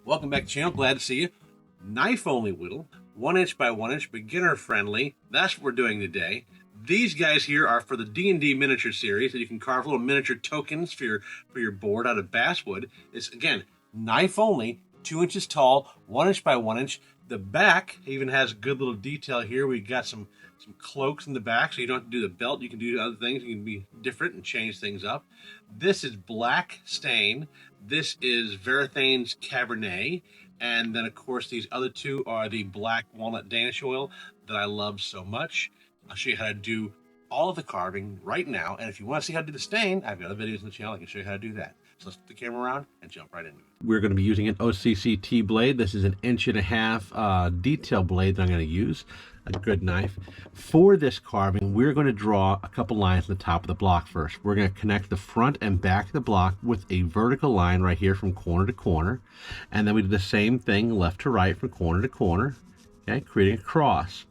Welcome back to the channel. Glad to see you. Knife only whittle, 1 inch by 1 inch, beginner friendly. That's what we're doing today. These guys here are for the D&D Miniature series, that you can carve little miniature tokens for your board out of basswood. It's again knife only, 2 inches tall, 1 inch by 1 inch. The back even has good little detail here. We got some cloaks in the back, so you don't have to do the belt. You can do other things. You can be different and change things up. This is black stain. This is Verithane's Cabernet. And then, of course, these other two are the black walnut Danish oil that I love so much. I'll show you how to do all of the carving right now. And if you want to see how to do the stain, I've got other videos on the channel. I can show you how to do that. So let's put the camera around and jump right into it. We're going to be using an OCCT blade. This is an 1.5 inch detail blade that I'm going to use. A good knife. For this carving, we're going to draw a couple lines on the top of the block first. We're going to connect the front and back of the block with a vertical line right here from corner to corner. And then we do the same thing left to right from corner to corner, okay, creating a cross.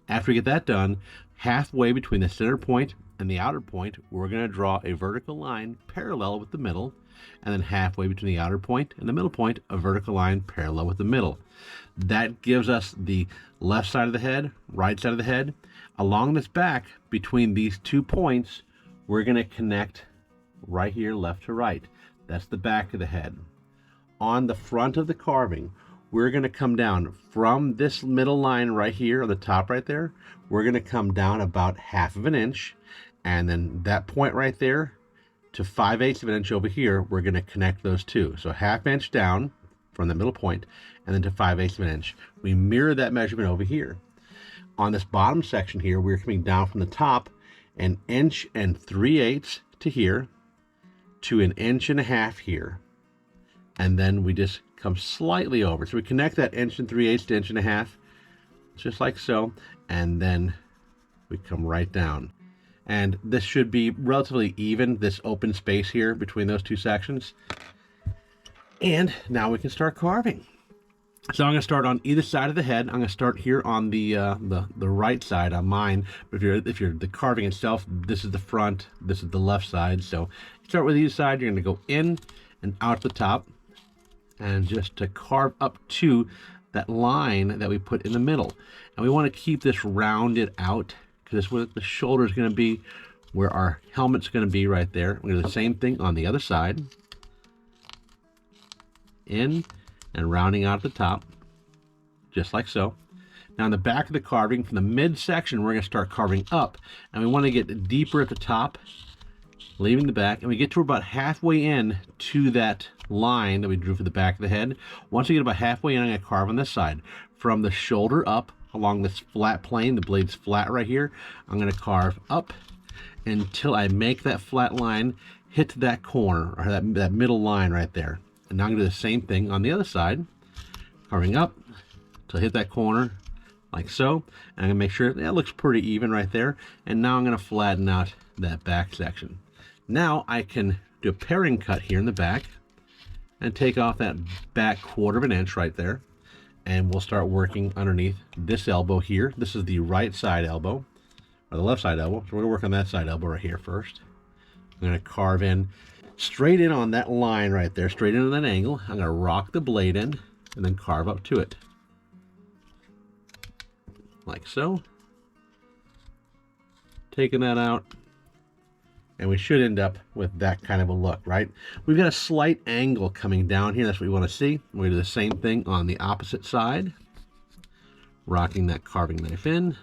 After we get that done, halfway between the center point and the outer point, we're going to draw a vertical line parallel with the middle, and then halfway between the outer point and the middle point, a vertical line parallel with the middle. That gives us the left side of the head, right side of the head. Along this back, between these 2 points, we're going to connect right here, left to right. That's the back of the head. On the front of the carving, we're going to come down from this middle line right here on the top right there. We're going to come down about 1/2 inch, and then that point right there to 5/8 inch over here, we're going to connect those two. So 1/2 inch down from the middle point, and then to 5/8 inch. We mirror that measurement over here. On this bottom section here, we're coming down from the top 1 3/8 inches to here, to 1.5 inches here, and then we just come slightly over. So we connect that 1 3/8 to 1.5 inches, just like so, and then we come right down. And this should be relatively even, this open space here between those two sections. And now we can start carving. So I'm going to start on either side of the head. I'm going to start here on the right side on mine. But if you're the carving itself, this is the front, this is the left side. So start with either side. You're going to go in and out the top, and just to carve up to that line that we put in the middle. And we want to keep this rounded out, because that's where the shoulder is going to be, where our helmet's going to be right there. We're going to do the same thing on the other side. In and rounding out at the top, just like so. Now in the back of the carving, from the midsection, we're going to start carving up, and we want to get deeper at the top, leaving the back, and we get to about halfway in to that line that we drew for the back of the head. Once we get about halfway in, I'm going to carve on this side. From the shoulder up along this flat plane, the blade's flat right here, I'm going to carve up until I make that flat line hit that corner, or that middle line right there. And now I'm going to do the same thing on the other side, carving up to hit that corner like so. And I'm going to make sure that looks pretty even right there. And now I'm going to flatten out that back section. Now I can do a paring cut here in the back and take off that back 1/4 inch right there. And we'll start working underneath this elbow here. This is the right side elbow, or the left side elbow. So we're going to work on that side elbow right here first. I'm going to carve in straight in on that line right there, straight into that angle. I'm going to rock the blade in and then carve up to it. Like so. Taking that out. And we should end up with that kind of a look, right? We've got a slight angle coming down here. That's what we want to see. We're going to do the same thing on the opposite side. Rocking that carving knife in.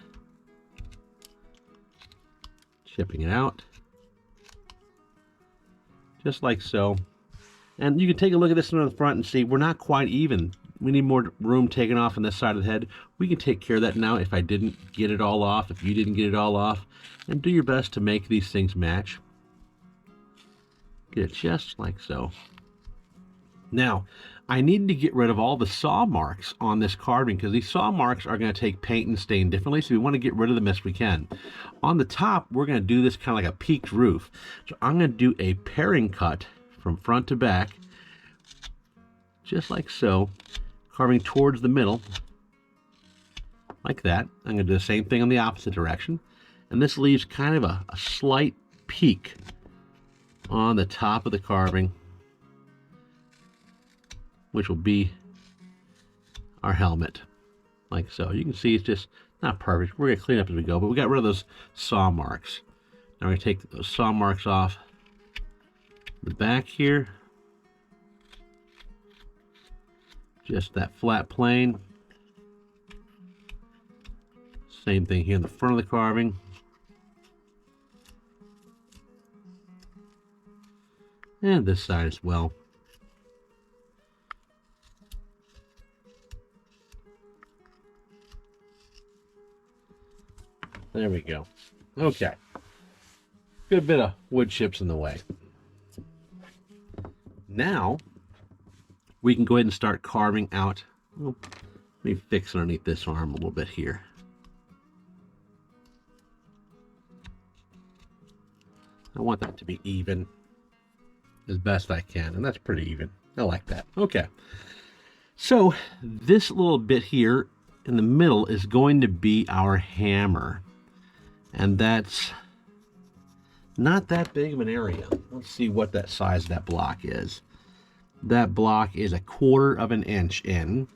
Chipping it out. Just like so. And you can take a look at this one on the front and see we're not quite even. We need more room taken off on this side of the head. We can take care of that now if I didn't get it all off, if you didn't get it all off. And do your best to make these things match. Get it just like so. Now, I need to get rid of all the saw marks on this carving, because these saw marks are going to take paint and stain differently, so we want to get rid of them as we can. On the top, we're going to do this kind of like a peaked roof. So I'm going to do a paring cut from front to back, just like so, carving towards the middle, like that. I'm going to do the same thing on the opposite direction. And this leaves kind of a slight peak on the top of the carving which will be our helmet, like so. You can see it's just not perfect. We're going to clean up as we go, but we got rid of those saw marks. Now we're going to take those saw marks off the back here. Just that flat plane. Same thing here in the front of the carving. And this side as well. There we go. Okay. Good bit of wood chips in the way. Now, we can go ahead and start carving out. Well, let me fix underneath this arm a little bit here. I want that to be even as best I can, and that's pretty even. I like that. Okay. So this little bit here in the middle is going to be our hammer, and that's not that big of an area. Let's see what that size of that block is. That block is 1/4 of an inch in,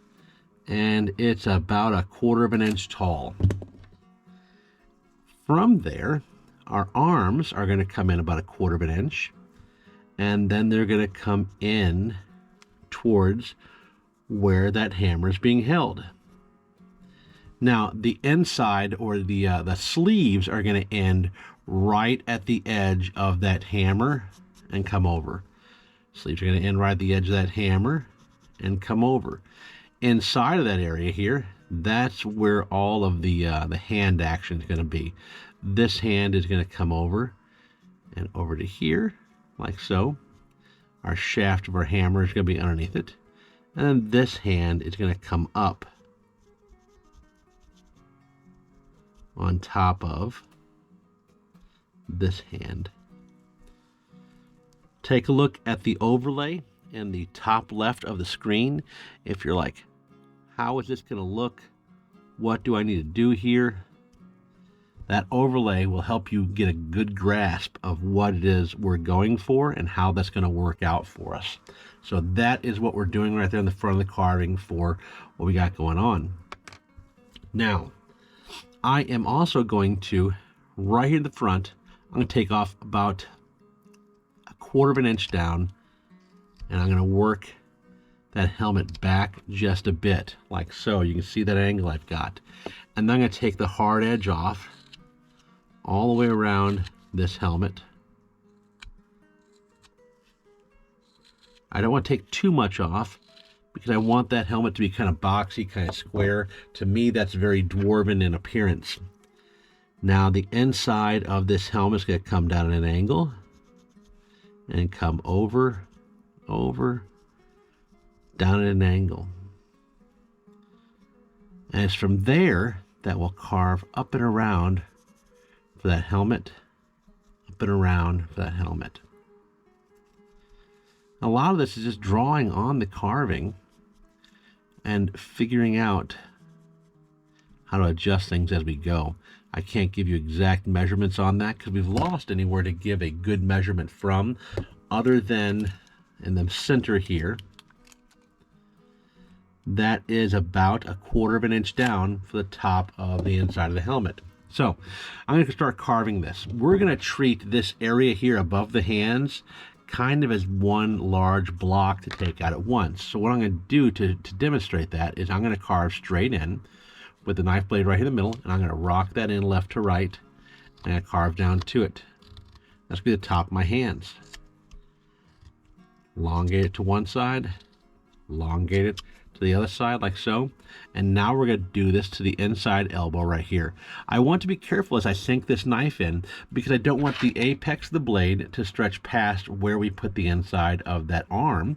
and it's about 1/4 of an inch tall. From there, our arms are going to come in about 1/4 of an inch, and then they're going to come in towards where that hammer is being held. Now, the inside, or the sleeves, are going to end right at the edge of that hammer and come over. Sleeves are going to end right at the edge of that hammer and come over. Inside of that area here, that's where all of the hand action is going to be. This hand is going to come over and over to here, like so. Our shaft of our hammer is going to be underneath it. And then this hand is going to come up on top of this hand. Take a look at the overlay in the top left of the screen. If you're like, how is this going to look? What do I need to do here? That overlay will help you get a good grasp of what it is we're going for and how that's going to work out for us. So that is what we're doing right there in the front of the carving for what we got going on. Now, I am also going to, right here in the front, I'm going to take off about 1/4 of an inch down, and I'm going to work that helmet back just a bit, like so. You can see that angle I've got. And then I'm going to take the hard edge off all the way around this helmet. I don't want to take too much off because I want that helmet to be kind of boxy, kind of square. To me, that's very dwarven in appearance. Now, the inside of this helmet is going to come down at an angle and come over, down at an angle. And it's from there that we'll carve up and around for that helmet, up and around for that helmet. A lot of this is just drawing on the carving and figuring out how to adjust things as we go. I can't give you exact measurements on that because we've lost anywhere to give a good measurement from, other than in the center here. That is about 1/4 of an inch down for the top of the inside of the helmet. So I'm going to start carving this. We're going to treat this area here above the hands kind of as one large block to take out at once. So what I'm going to do to demonstrate that is I'm going to carve straight in with the knife blade right in the middle, and I'm going to rock that in left to right, and I carve down to it. That's going to be the top of my hands. Elongate it to one side, elongate it to the other side, like so. And now we're going to do this to the inside elbow right here. I want to be careful as I sink this knife in because I don't want the apex of the blade to stretch past where we put the inside of that arm.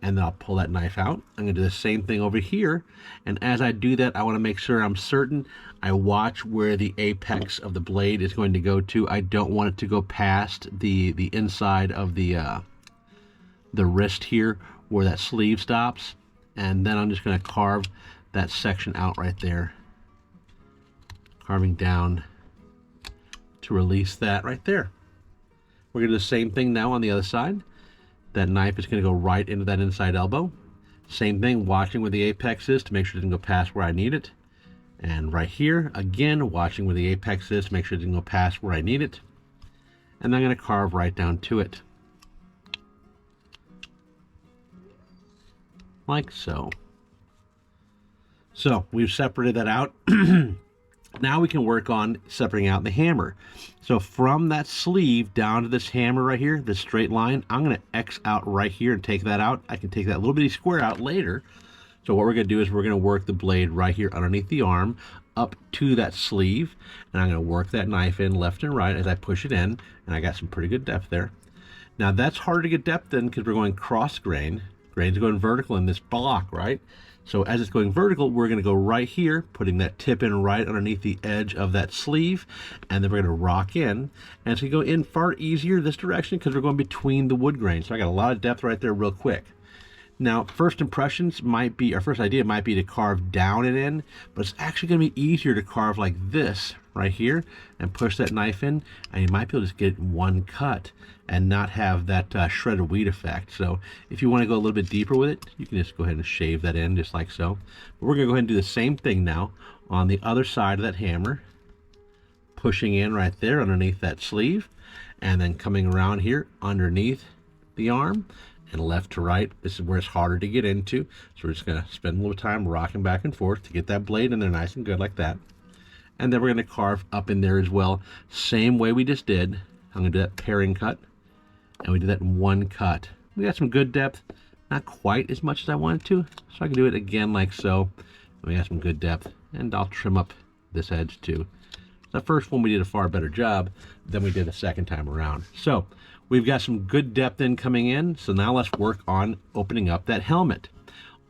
And then I'll pull that knife out. I'm going to do the same thing over here. And as I do that, I want to make sure I'm certain I watch where the apex of the blade is going to go to. I don't want it to go past the inside of the wrist here where that sleeve stops. And then I'm just going to carve that section out right there. Carving down to release that right there. We're going to do the same thing now on the other side. That knife is going to go right into that inside elbow. Same thing, watching where the apex is to make sure it doesn't go past where I need it. And right here, again, watching where the apex is to make sure it doesn't go past where I need it. And I'm going to carve right down to it. Like so. So we've separated that out. Now we can work on separating out the hammer. So from that sleeve down to this hammer right here, this straight line, I'm going to X out right here and take that out. I can take that little bitty square out later. So what we're going to do is we're going to work the blade right here underneath the arm up to that sleeve. And I'm going to work that knife in left and right as I push it in. And I got some pretty good depth there. Now that's harder to get depth in because we're going cross grain. Grain's going vertical in this block, right? So as it's going vertical, we're going to go right here, putting that tip in right underneath the edge of that sleeve, and then we're going to rock in. And it's going to go in far easier this direction because we're going between the wood grain. So I got a lot of depth right there real quick. Now, first impressions might be, our first idea might be to carve down and in, but it's actually going to be easier to carve like this right here and push that knife in, and you might be able to just get one cut and not have that shredded wheat effect. So if you want to go a little bit deeper with it, you can just go ahead and shave that in just like so. But we're going to go ahead and do the same thing now on the other side of that hammer, pushing in right there underneath that sleeve, and then coming around here underneath the arm, and left to right. This is where it's harder to get into. So we're just going to spend a little time rocking back and forth to get that blade in there nice and good like that. And then we're going to carve up in there as well. Same way we just did. I'm going to do that pairing cut. And we did that in one cut. We got some good depth. Not quite as much as I wanted to. So I can do it again like so. And we got some good depth. And I'll trim up this edge too. The first one we did a far better job than we did the second time around. So we've got some good depth in coming in. So now let's work on opening up that helmet.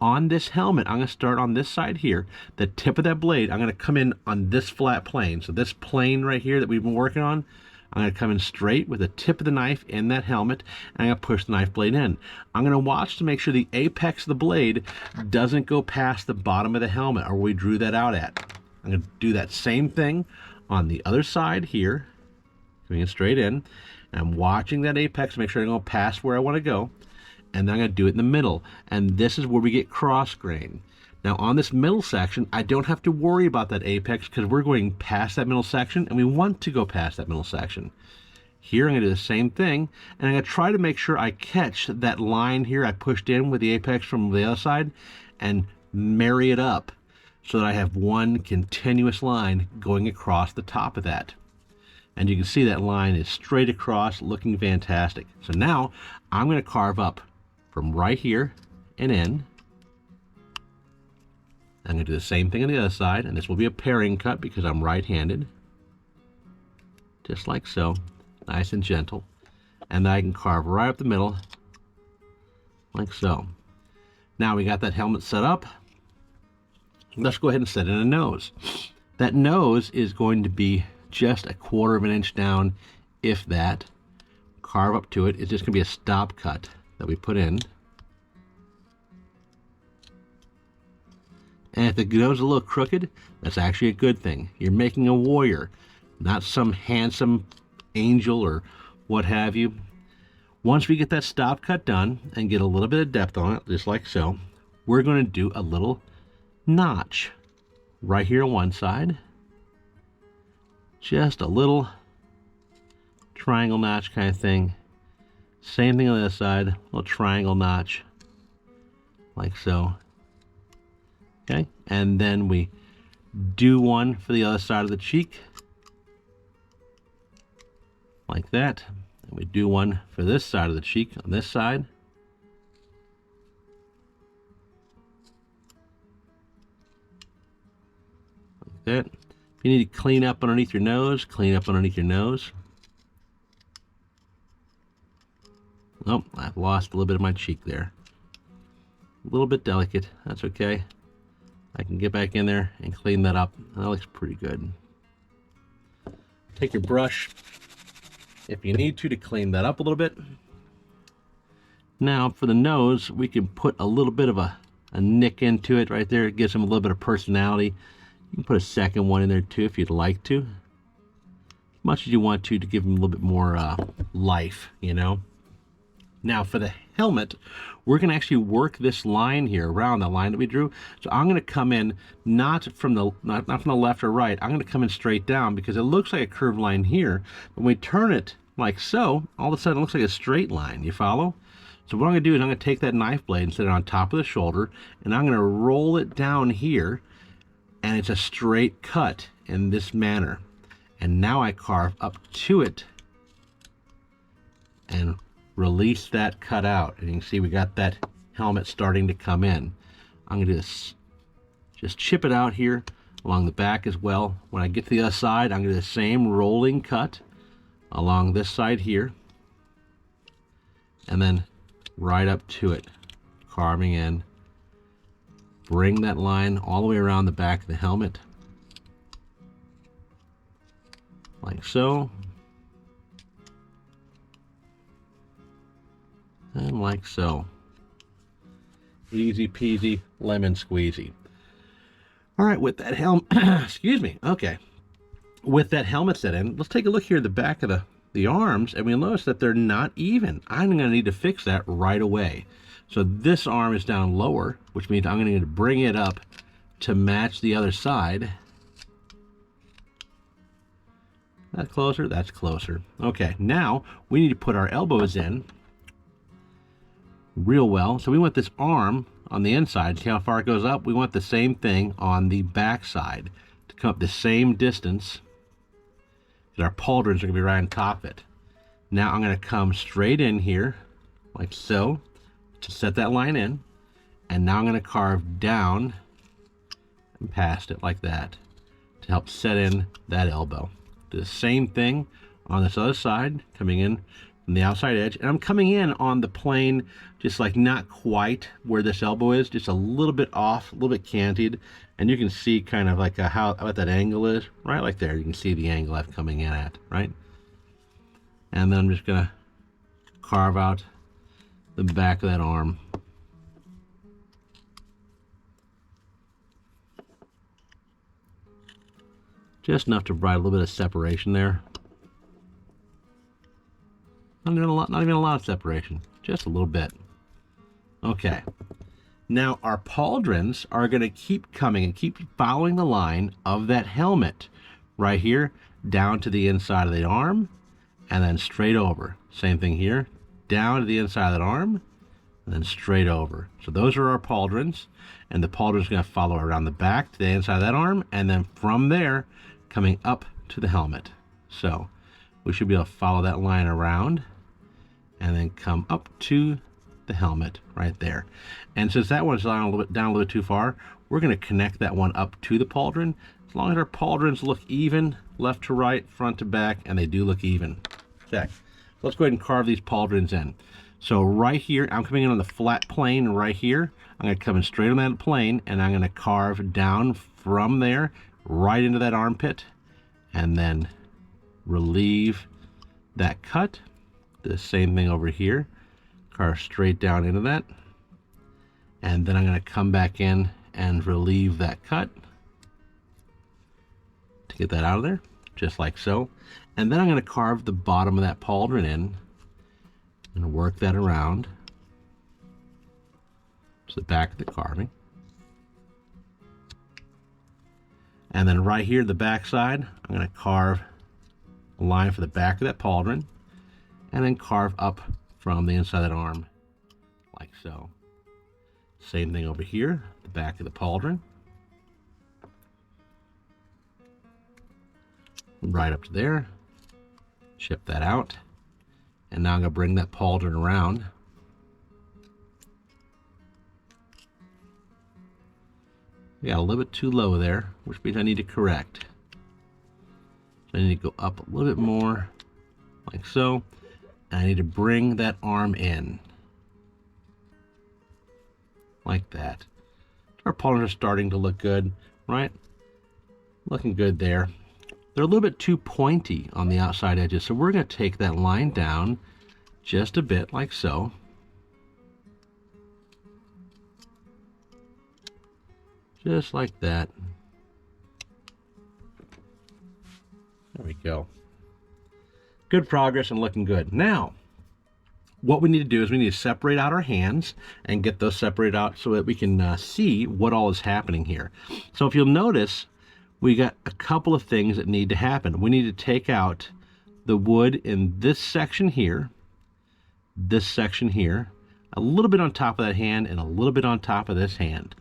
On this helmet, I'm going to start on this side here. The tip of that blade, I'm going to come in on this flat plane. So this plane right here that we've been working on, I'm going to come in straight with the tip of the knife in that helmet, and I'm going to push the knife blade in. I'm going to watch to make sure the apex of the blade doesn't go past the bottom of the helmet or we drew that out at. I'm going to do that same thing on the other side here, coming in straight in. And I'm watching that apex to make sure I don't go past where I want to go. And then I'm going to do it in the middle. And this is where we get cross grain. Now on this middle section, I don't have to worry about that apex because we're going past that middle section and we want to go past that middle section. Here I'm going to do the same thing, and I'm going to try to make sure I catch that line here I pushed in with the apex from the other side and marry it up so that I have one continuous line going across the top of that. And you can see that line is straight across, looking fantastic. So now I'm going to carve up from right here and in. I'm going to do the same thing on the other side, and this will be a pairing cut because I'm right-handed. Just like so, nice and gentle. And then I can carve right up the middle, like so. Now we got that helmet set up. Let's go ahead and set in a nose. That nose is going to be just 1/4 of an inch down, if that. Carve up to it. It's just going to be a stop cut that we put in. And if the nose is a little crooked, that's actually a good thing. You're making a warrior, not some handsome angel or what have you. Once we get that stop cut done and get a little bit of depth on it, just like so, we're going to do a little notch right here on one side. Just a little triangle notch kind of thing. Same thing on the other side, a little triangle notch, like so. Okay, and then we do one for the other side of the cheek, like that. And we do one for this side of the cheek on this side. Like that. If you need to clean up underneath your nose, clean up underneath your nose. Oh, I've lost a little bit of my cheek there. A little bit delicate, that's okay. I can get back in there and clean that up. That looks pretty good. Take your brush if you need to clean that up a little bit. Now for the nose, we can put a little bit of a nick into it right there. It gives them a little bit of personality. You can put a second one in there too if you'd like to. As much as you want to give them a little bit more life, you know. Now for the helmet, we're going to actually work this line here around the line that we drew. So I'm going to come in not from the left or right. I'm going to come in straight down because it looks like a curved line here. When we turn it like so, all of a sudden it looks like a straight line. You follow? So what I'm going to do is I'm going to take that knife blade and set it on top of the shoulder, and I'm going to roll it down here, and it's a straight cut in this manner. And now I carve up to it and release that cut out, and you can see we got that helmet starting to come in. I'm going to just chip it out here along the back as well. When I get to the other side, I'm going to do the same rolling cut along this side here, and then right up to it, carving in. Bring that line all the way around the back of the helmet, like so. And like so. Easy peasy, lemon squeezy. All right, with that helmet, excuse me, okay. With that helmet set in, let's take a look here at the back of the arms, and we'll notice that they're not even. I'm gonna need to fix that right away. So this arm is down lower, which means I'm gonna need to bring it up to match the other side. That's closer, that's closer. Okay, now we need to put our elbows in real well. So we want this arm on the inside. See how far it goes up? We want the same thing on the back side to come up the same distance. Our pauldrons are going to be right on top of it. Now I'm going to come straight in here like so to set that line in, and now I'm going to carve down and past it like that to help set in that elbow. Do the same thing on this other side, coming in from the outside edge, and I'm coming in on the plane, just like not quite where this elbow is, just a little bit off, a little bit canted, and you can see kind of like what that angle is, right like there. You can see the angle I'm coming in at, right? And then I'm just gonna carve out the back of that arm. Just enough to provide a little bit of separation there. Not even a lot of separation, just a little bit. Okay. Now our pauldrons are going to keep coming and keep following the line of that helmet right here down to the inside of the arm and then straight over. Same thing here, down to the inside of that arm and then straight over. So those are our pauldrons, and the pauldron is going to follow around the back to the inside of that arm, and then from there coming up to the helmet. So we should be able to follow that line around and then come up to the helmet right there. And since that one's down a little bit too far, we're going to connect that one up to the pauldron. As long as our pauldrons look even, left to right, front to back, and they do look even. Check. Let's go ahead and carve these pauldrons in. So right here, I'm coming in on the flat plane right here. I'm going to come in straight on that plane, and I'm going to carve down from there right into that armpit, and then relieve that cut. The same thing over here. Carve straight down into that, and then I'm going to come back in and relieve that cut to get that out of there, just like so. And then I'm going to carve the bottom of that pauldron in and work that around to the back of the carving. And then right here, the back side, I'm going to carve a line for the back of that pauldron, and then carve up from the inside of that arm, like so. Same thing over here, the back of the pauldron. Right up to there. Chip that out. And now I'm going to bring that pauldron around. We got a little bit too low there, which means I need to correct. So I need to go up a little bit more, like so. And I need to bring that arm in, like that. Our pauldrons are starting to look good, right? Looking good there. They're a little bit too pointy on the outside edges, so we're going to take that line down just a bit, like so. Just like that. There we go. Good progress and looking good. Now, what we need to do is we need to separate out our hands and get those separated out so that we can see what all is happening here. So if you'll notice, we got a couple of things that need to happen. We need to take out the wood in this section here, a little bit on top of that hand and a little bit on top of this hand.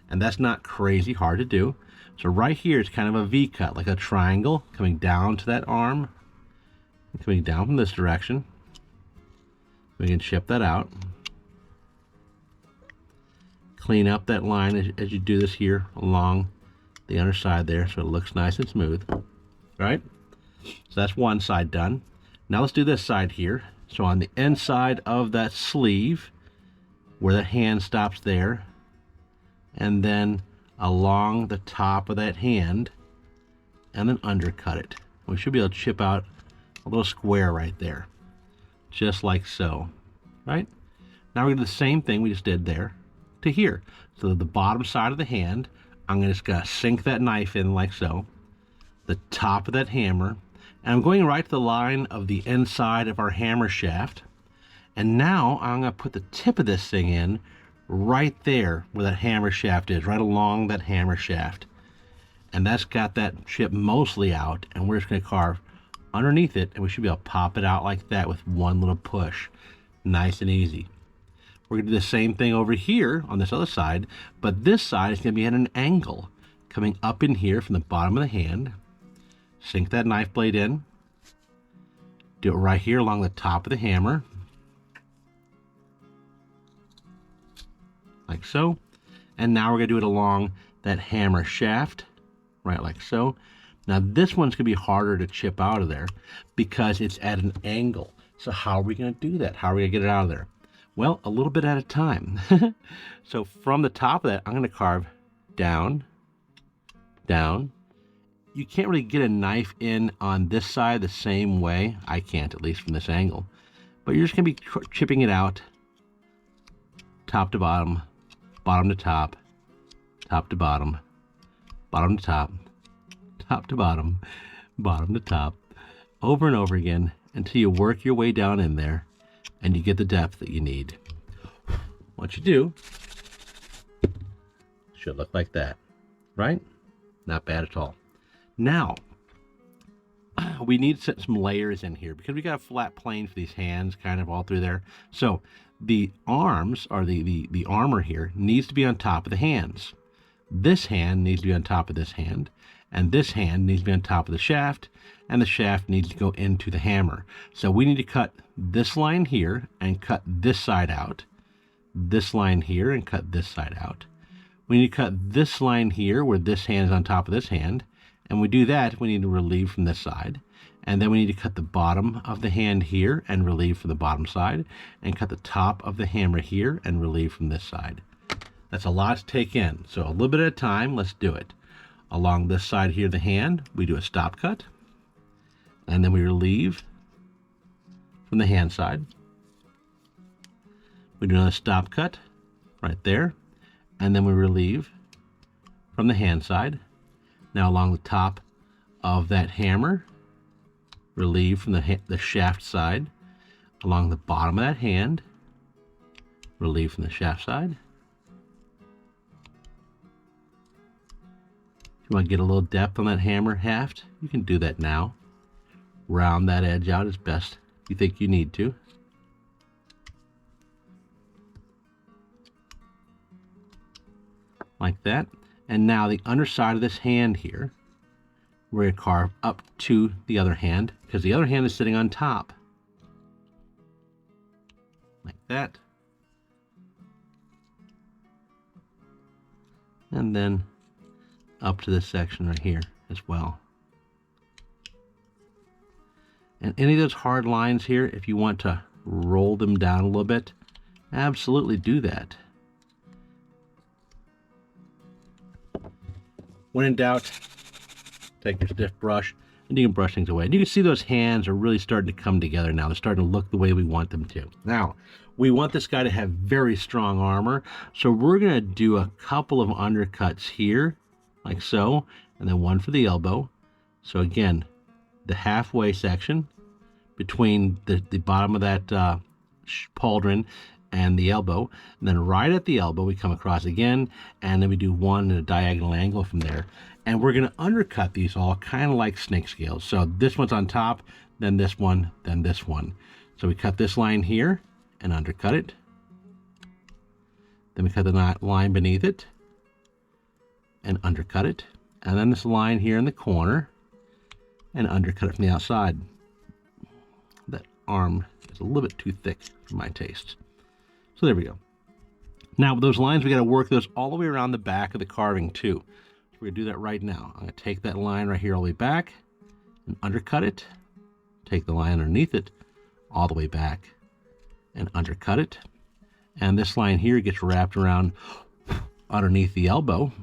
And that's not crazy hard to do. So right here is kind of a V cut, like a triangle coming down to that arm, coming down from this direction. We can chip that out. Clean up that line as you do this here along the underside there so it looks nice and smooth. Right? So that's one side done. Now let's do this side here. So on the inside of that sleeve, where the hand stops there, and then along the top of that hand, and then undercut it. We should be able to chip out a little square right there. Just like so, right? Now we're going to do the same thing we just did there to here. So the bottom side of the hand, I'm just going to sink that knife in like so. The top of that hammer, and I'm going right to the line of the inside of our hammer shaft. And now I'm going to put the tip of this thing in right there where that hammer shaft is, right along that hammer shaft. And that's got that chip mostly out, and we're just going to carve underneath it, and we should be able to pop it out like that with one little push. Nice and easy. We're going to do the same thing over here on this other side, but this side is going to be at an angle, coming up in here from the bottom of the hand. Sink that knife blade in. Do it right here along the top of the hammer. Like so. And now we're going to do it along that hammer shaft, right like so. Now this one's going to be harder to chip out of there because it's at an angle. So how are we going to do that? How are we going to get it out of there? Well, a little bit at a time. So from the top of that, I'm going to carve down, down. You can't really get a knife in on this side the same way. I can't, at least from this angle. But you're just going to be chipping it out top to bottom, bottom to top, top to bottom, bottom to top, top to bottom, bottom to top, over and over again until you work your way down in there and you get the depth that you need. Once you do, it should look like that, right? Not bad at all. Now, we need to set some layers in here because we got a flat plane for these hands kind of all through there. So the arms, or the armor here, needs to be on top of the hands. This hand needs to be on top of this hand, and this hand needs to be on top of the shaft, and the shaft needs to go into the hammer. So we need to cut this line here and cut this side out, this line here and cut this side out. We need to cut this line here where this hand is on top of this hand, and we do that, we need to relieve from this side. And then we need to cut the bottom of the hand here and relieve from the bottom side, and cut the top of the hammer here and relieve from this side. That's a lot to take in, so a little bit at a time, let's do it. Along this side here of the hand, we do a stop cut, and then we relieve from the hand side. We do another stop cut right there, and then we relieve from the hand side. Now along the top of that hammer, relieve from the shaft side. Along the bottom of that hand, relieve from the shaft side. If you want to get a little depth on that hammer haft, you can do that now. Round that edge out as best you think you need to. Like that. And now the underside of this hand here, we're going to carve up to the other hand, because the other hand is sitting on top. Like that. And then up to this section right here as well. And any of those hard lines here, if you want to roll them down a little bit, absolutely do that. When in doubt, take your stiff brush and you can brush things away. And you can see those hands are really starting to come together now. They're starting to look the way we want them to. Now, we want this guy to have very strong armor, so we're going to do a couple of undercuts here, like so, and then one for the elbow. So again, the halfway section between the bottom of that pauldron and the elbow. And then right at the elbow, we come across again, and then we do one at a diagonal angle from there. And we're going to undercut these all kind of like snake scales. So this one's on top, then this one, then this one. So we cut this line here and undercut it. Then we cut the line beneath it and undercut it. And then this line here in the corner and undercut it from the outside. That arm is a little bit too thick for my taste. So there we go. Now with those lines, we got to work those all the way around the back of the carving too. So we're going to do that right now. I'm going to take that line right here all the way back and undercut it. Take the line underneath it all the way back and undercut it. And this line here gets wrapped around underneath the elbow.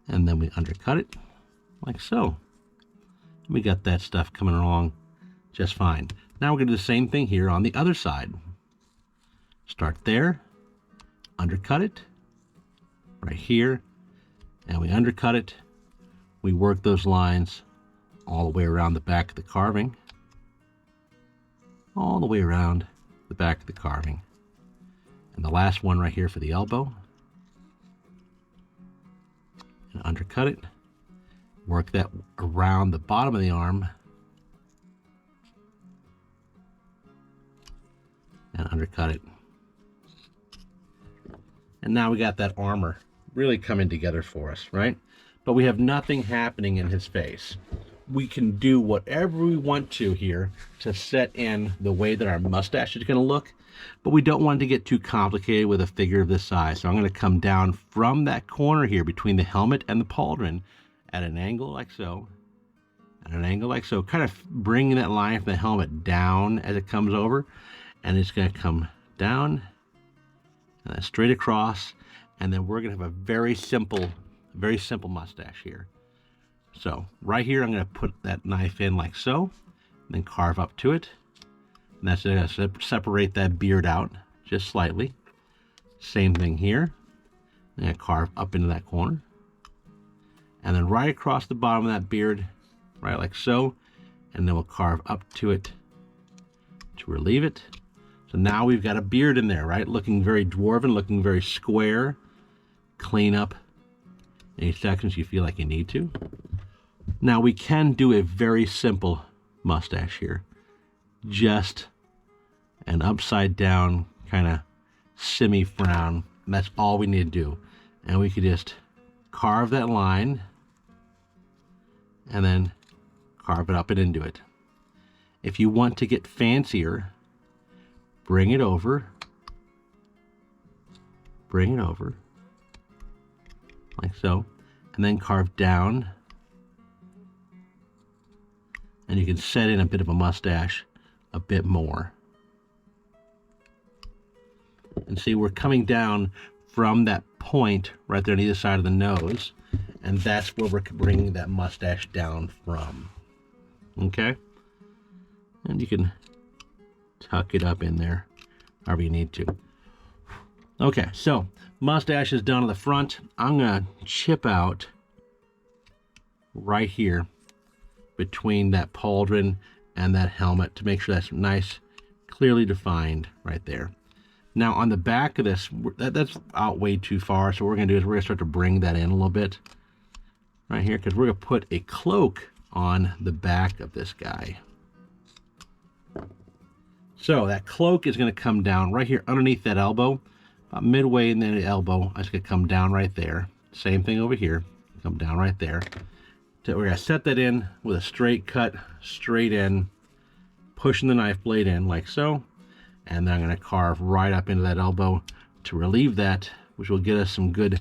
And then we undercut it like so. We got that stuff coming along just fine. Now we're going to do the same thing here on the other side. Start there, undercut it, right here, and we undercut it. We work those lines all the way around the back of the carving. All the way around the back of the carving. And the last one right here for the elbow. And undercut it. Work that around the bottom of the arm. And undercut it. And now we got that armor really coming together for us, right? But we have nothing happening in his face. We can do whatever we want to here to set in the way that our mustache is going to look, but we don't want it to get too complicated with a figure of this size. So I'm going to come down from that corner here between the helmet and the pauldron at an angle like so, at an angle like so, kind of bringing that line from the helmet down as it comes over, and it's going to come down and then straight across, and then we're going to have a very simple mustache here. So right here, I'm going to put that knife in like so, and then carve up to it. And that's going to separate that beard out just slightly. Same thing here. I'm going to carve up into that corner. And then right across the bottom of that beard, right like so. And then we'll carve up to it to relieve it. So now we've got a beard in there, right? Looking very dwarven, looking very square. Clean up any sections you feel like you need to. Now we can do a very simple mustache here. Just an upside down kind of semi-frown. And that's all we need to do. And we could just carve that line and then carve it up and into it. If you want to get fancier, bring it over, like so, and then carve down. And you can set in a bit of a mustache a bit more. And see, we're coming down from that point right there on either side of the nose, and that's where we're bringing that mustache down from. Okay? And you can tuck it up in there however you need to. Okay, so mustache is done on the front. I'm going to chip out right here between that pauldron and that helmet to make sure that's nice, clearly defined right there. Now on the back of this, that's out way too far, so what we're going to do is we're going to start to bring that in a little bit right here, because we're going to put a cloak on the back of this guy. So that cloak is going to come down right here underneath that elbow, about midway in the elbow. It's going to come down right there. Same thing over here, come down right there. So we're going to set that in with a straight cut, straight in, pushing the knife blade in like so. And then I'm going to carve right up into that elbow to relieve that, which will get us some good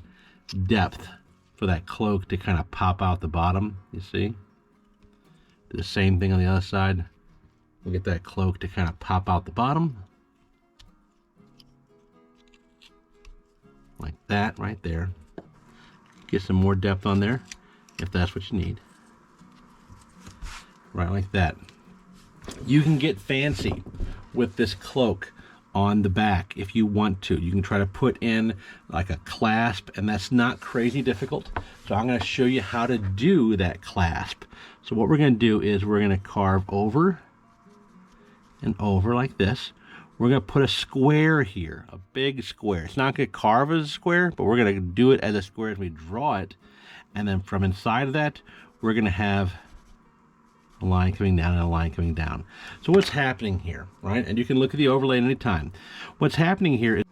depth for that cloak to kind of pop out the bottom, you see? Do the same thing on the other side. We'll get that cloak to kind of pop out the bottom. Like that right there. Get some more depth on there if that's what you need. Right like that. You can get fancy with this cloak on the back if you want to. You can try to put in like a clasp, and that's not crazy difficult. So I'm going to show you how to do that clasp. So what we're going to do is we're going to carve over and over like this. We're going to put a square here, a big square. It's not going to carve as a square, but we're going to do it as a square as we draw it. And then from inside of that, we're going to have a line coming down and a line coming down. So what's happening here, right? And you can look at the overlay at any time. What's happening here is,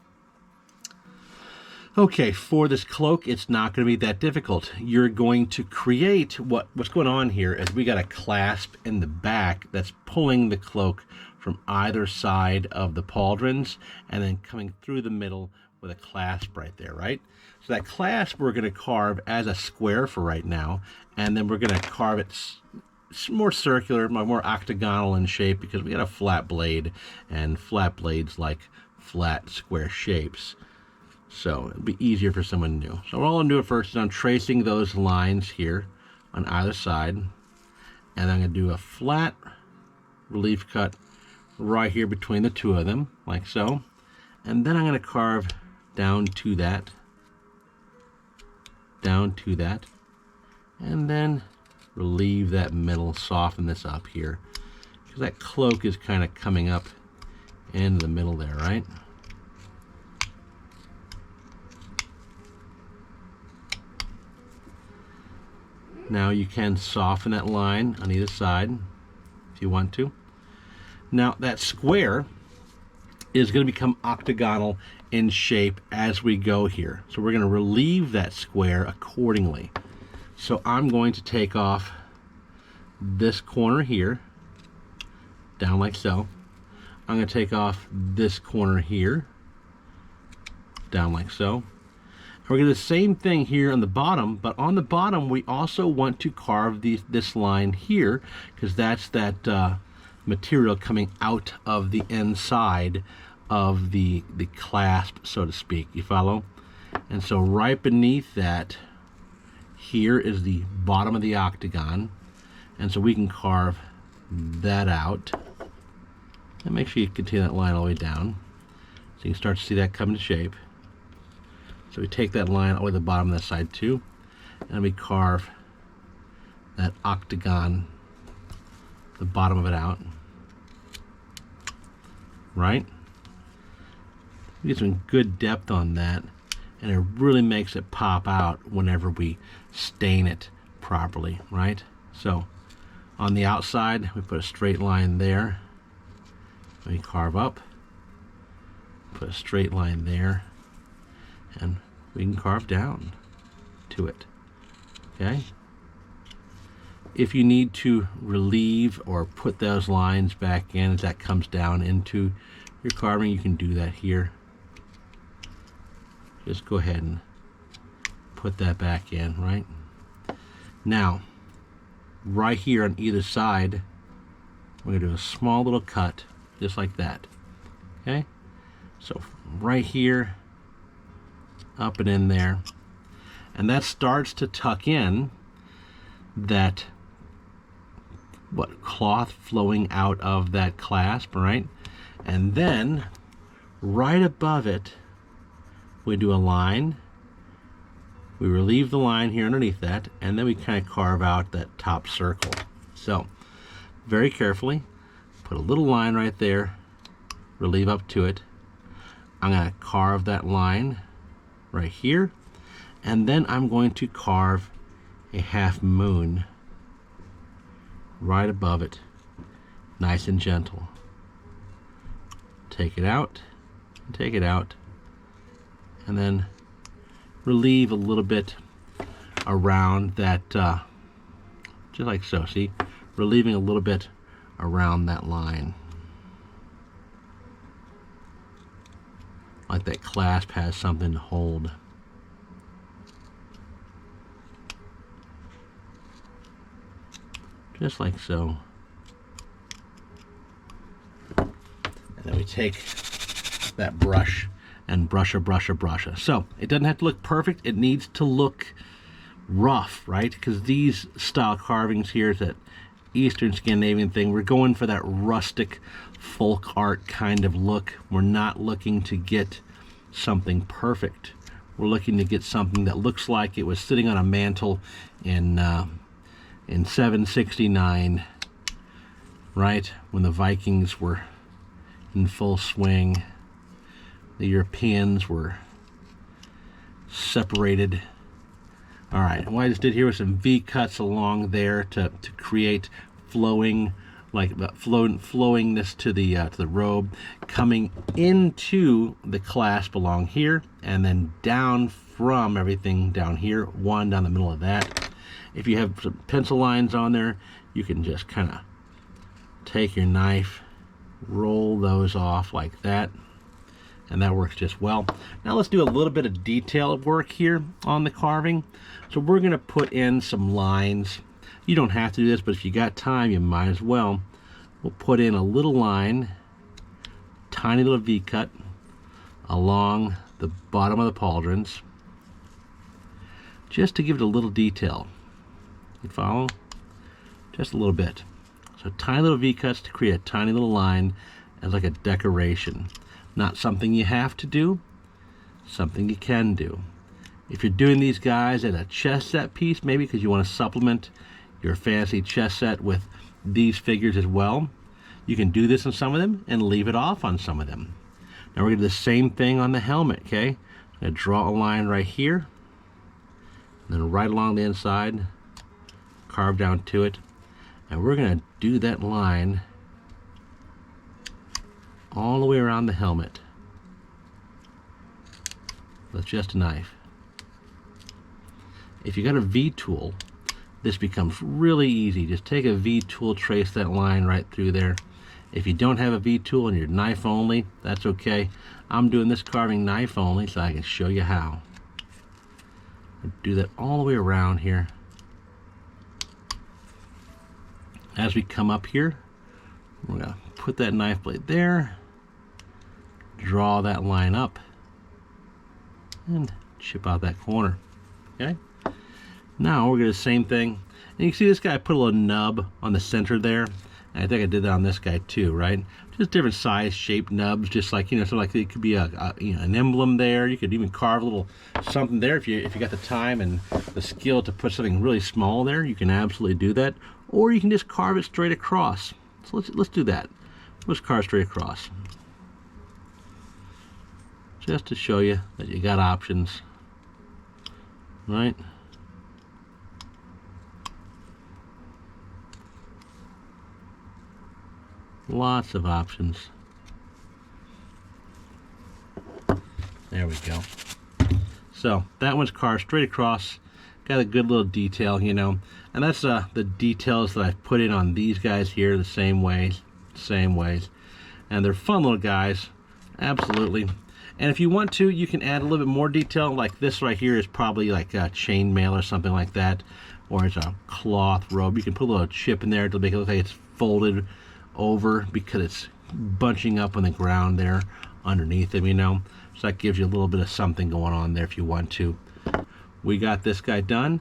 okay, for this cloak, it's not going to be that difficult. You're going to create what's going on here is we got a clasp in the back that's pulling the cloak from either side of the pauldrons and then coming through the middle with a clasp right there, right? So that clasp we're going to carve as a square for right now, and then we're going to carve it more circular, more octagonal in shape because we got a flat blade, and flat blades like flat square shapes. So it'll be easier for someone new. So all I'm doing first is I'm tracing those lines here on either side, and I'm going to do a flat relief cut right here between the two of them, like so. And then I'm going to carve down to that, and then relieve that middle, soften this up here, because that cloak is kind of coming up into the middle there, right? Now you can soften that line on either side if you want to. Now that square is going to become octagonal in shape as we go here. So we're going to relieve that square accordingly. So I'm going to take off this corner here, down like so. I'm going to take off this corner here, down like so. We're going to do the same thing here on the bottom, but on the bottom we also want to carve this line here, because that's that material coming out of the inside of the clasp, so to speak. You follow? And so right beneath that here is the bottom of the octagon, and so we can carve that out. And make sure you continue that line all the way down so you can start to see that come to shape. So we take that line all the way to the bottom of that side too, and we carve that octagon, the bottom of it out, right? We get some good depth on that, and it really makes it pop out whenever we stain it properly, right? So on the outside, we put a straight line there, we carve up, put a straight line there, and we can carve down to it, okay? If you need to relieve or put those lines back in as that comes down into your carving, you can do that here. Just go ahead and put that back in, right? Now, right here on either side, we're going to do a small little cut, just like that, okay? So right here, up and in there, and that starts to tuck in that cloth flowing out of that clasp, right? And then right above it we do a line, we relieve the line here underneath that, and then we kind of carve out that top circle. So very carefully put a little line right there, relieve up to it. I'm going to carve that line right here, and then I'm going to carve a half moon right above it, nice and gentle. Take it out, take it out, and then relieve a little bit around that, just like so. See, relieving a little bit around that line, like that clasp has something to hold. Just like so. And then we take that brush and brush. So it doesn't have to look perfect, it needs to look rough, right? Because these style carvings here is that Eastern Scandinavian thing. We're going for that rustic folk art kind of look. We're not looking to get something perfect. We're looking to get something that looks like it was sitting on a mantle in 769, right? When the Vikings were in full swing. The Europeans were separated. All right, what I just did here was some V cuts along there to create flowing, like flowingness to the robe, coming into the clasp along here, and then down from everything down here, one down the middle of that. If you have some pencil lines on there, you can just kind of take your knife, roll those off like that, and that works just well. Now let's do a little bit of detail work here on the carving. So we're going to put in some lines. You don't have to do this, but if you got time, you might as well. We'll put in a little line, tiny little V cut along the bottom of the pauldrons, just to give it a little detail. You follow? Just a little bit. So tiny little V cuts to create a tiny little line as like a decoration. Not something you have to do, something you can do. If you're doing these guys at a chess set piece, maybe because you want to supplement your fancy chess set with these figures as well, you can do this on some of them and leave it off on some of them. Now we're going to do the same thing on the helmet, okay? I'm going to draw a line right here, and then right along the inside, carve down to it, and we're going to do that line all the way around the helmet with just a knife. If you got a V tool, this becomes really easy. Just take a V tool, trace that line right through there. If you don't have a V tool and you're knife only, that's okay. I'm doing this carving knife only so I can show you how. Do that all the way around here. As we come up here, we're going to put that knife blade there, draw that line up, and chip out that corner. Okay? Now we're going to do the same thing. And you can see this guy put a little nub on the center there. And I think I did that on this guy too, right? Just different size, shaped nubs, just like, you know, so like it could be an emblem there. You could even carve a little something there if you got the time and the skill to put something really small there. You can absolutely do that, or you can just carve it straight across. So let's do that. Let's carve straight across, just to show you that you got options, right? Lots of options. There we go. So that one's carved straight across. Got a good little detail, you know. And that's the details that I've put in on these guys here, the same ways. And they're fun little guys, absolutely. And if you want to, you can add a little bit more detail. Like this right here is probably like a chainmail or something like that, or it's a cloth robe. You can put a little chip in there to make it look like it's folded over because it's bunching up on the ground there underneath him, you know. So that gives you a little bit of something going on there if you want to. We got this guy done.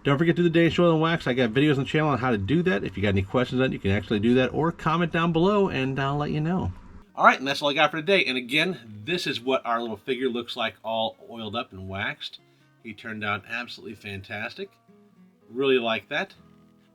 Don't forget to do the Danish oil and wax. I got videos on the channel on how to do that. If you got any questions on it, you can actually do that, or comment down below and I'll let you know. All right, and that's all I got for today. And again, this is what our little figure looks like, all oiled up and waxed. He turned out absolutely fantastic. Really like that.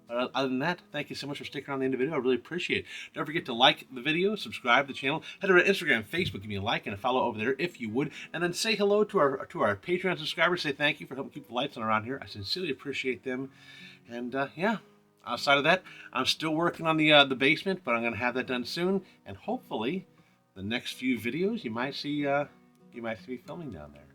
But other than that, thank you so much for sticking around the end of the video. I really appreciate it. Don't forget to like the video, subscribe to the channel, head over to Instagram, Facebook, give me a like and a follow over there if you would, and then say hello to our Patreon subscribers. Say thank you for helping keep the lights on around here. I sincerely appreciate them. And yeah, outside of that, I'm still working on the basement, but I'm going to have that done soon. And hopefully, the next few videos you might see me filming down there.